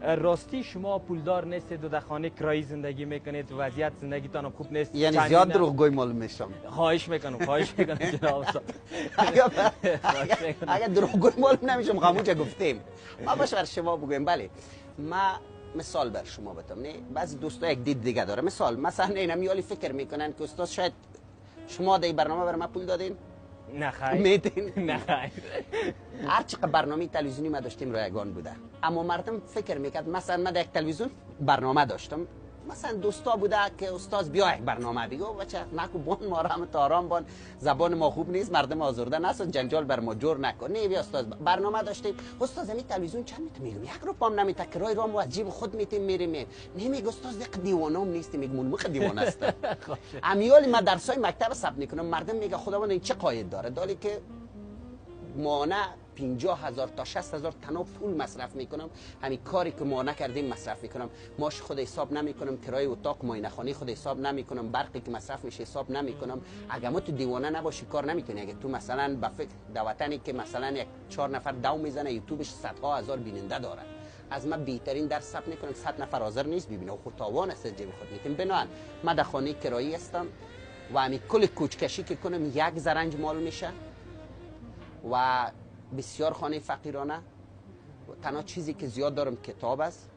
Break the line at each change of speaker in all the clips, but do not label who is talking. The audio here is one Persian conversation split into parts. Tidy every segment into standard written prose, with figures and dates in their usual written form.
راستی شما پولدار نیستید و در خانه کرایی زندگی میکنید و وضعیت زندگیتان خوب نیست؟
یعنی زیاد دروغگوی معلوم میشم.
خواهش میکنم جناب استاد.
اگر دروغگوی معلوم نمیشم خاموش گفتیم. ما باش بر شما بگویم. بله ما مثال بر شما بتم. نه بعضی دوستا یک دید دیگه داره. مثلا اینا میالی فکر میکنن که استاد شاید شما در برنامه بر ما پول دادین.
نه خیر.
میدین؟
نه خیر.
هر چقدر برنامه تلویزیونی ما داشتیم رایگان بوده، اما مردم فکر میکرد مثلا من در یک تلویزیون برنامه داشتم، مثلا دوستا بوده که استاد بیا یک برنامه بگو بچه نکو بون ما رحم آرام بون، زبان ما خوب نیست، مردم آزرده نسون، جنجال بر ما جور نکن. نه بیا استاد برنامه داشتیم. استاد زمین تلویزیون چند میتونم میگم 1 روپا هم نمیته، کرای رام و جیب خود میریم. نمیگه استاد دیگه دیوانم نیست، میگم ملمخ دیوانه است. امیال ما درسای مکتب ثبت میکنم، مردم میگه خداوند این چه قاید داره، دالی که مانع 50,000 تا 60,000 تنها پول مصرف میکنم. همین کاری که ما نکردیم مصرف میکنم. ماش خود حساب نمیکنم، کرای اتاق ماینه خانه خود حساب نمیکنم، برقی که مصرف میشه حساب نمیکنم. اگه ما تو دیوانه نباشی کار نمیکنی. اگه تو مثلا به فکر دواتنی که مثلا یک 4 نفر دو میزنه، یوتیوبش صدها هزار بیننده داره، از ما بهترین درس ثبت میکنم، 100 نفر حاضر نیست ببینه و خود تاوان است جیب خود میتیم. بنان ما در خانه کرایی هستم و همین کل کوچکشی که کنم 1 زرنج مال میشه و بسیار خانه فقیرانه. تنها چیزی که زیاد دارم کتاب است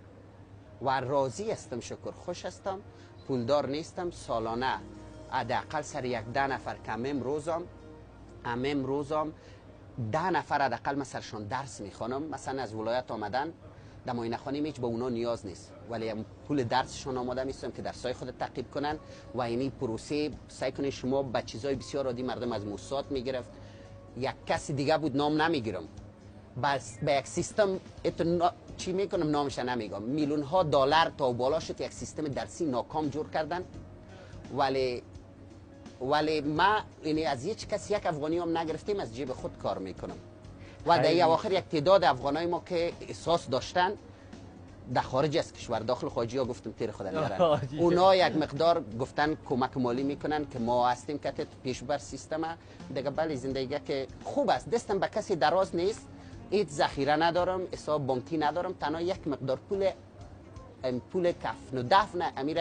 و راضی هستم، شکر خوش هستم. پولدار نیستم. سالانه حداقل سر 10 نفر که همم روزم 10 نفر حداقل من سرشان درس میخوانم. مثلا از ولایت آمدن در معاینه خانه هیچ به اونا نیاز نیست، ولی پول درسشون آماده میستم که درسای خود تعقیب کنن و اینی پروسه سعی کنید شما به چیزای بسیار عادی مردم از موساد میگرفت. یک کسی دیگه بود نام نمیگیرم، بس به یک سیستم چی میکنم نامش نمیگم، میلیون ها دلار تا بالا شد یک سیستم درسی ناکام جور کردن. ولی ما یعنی از هیچ کسی 1 افغانی هم نگرفتیم، از جیب خود کار میکنم. و در اواخر یک تعداد افغانای ما که احساس داشتن در خارج از کشور، داخل خارجی ها گفتم تیر خود میارن، اونا یک مقدار گفتن کمک مالی میکنن که ما هستیم که پیش بر سیستم دیگه. بله زندگی که خوب است، دستم به کسی دراز نیست، هیچ ذخیره ندارم، حساب بانکی ندارم، تنها یک مقدار پول کفن و دفن امیر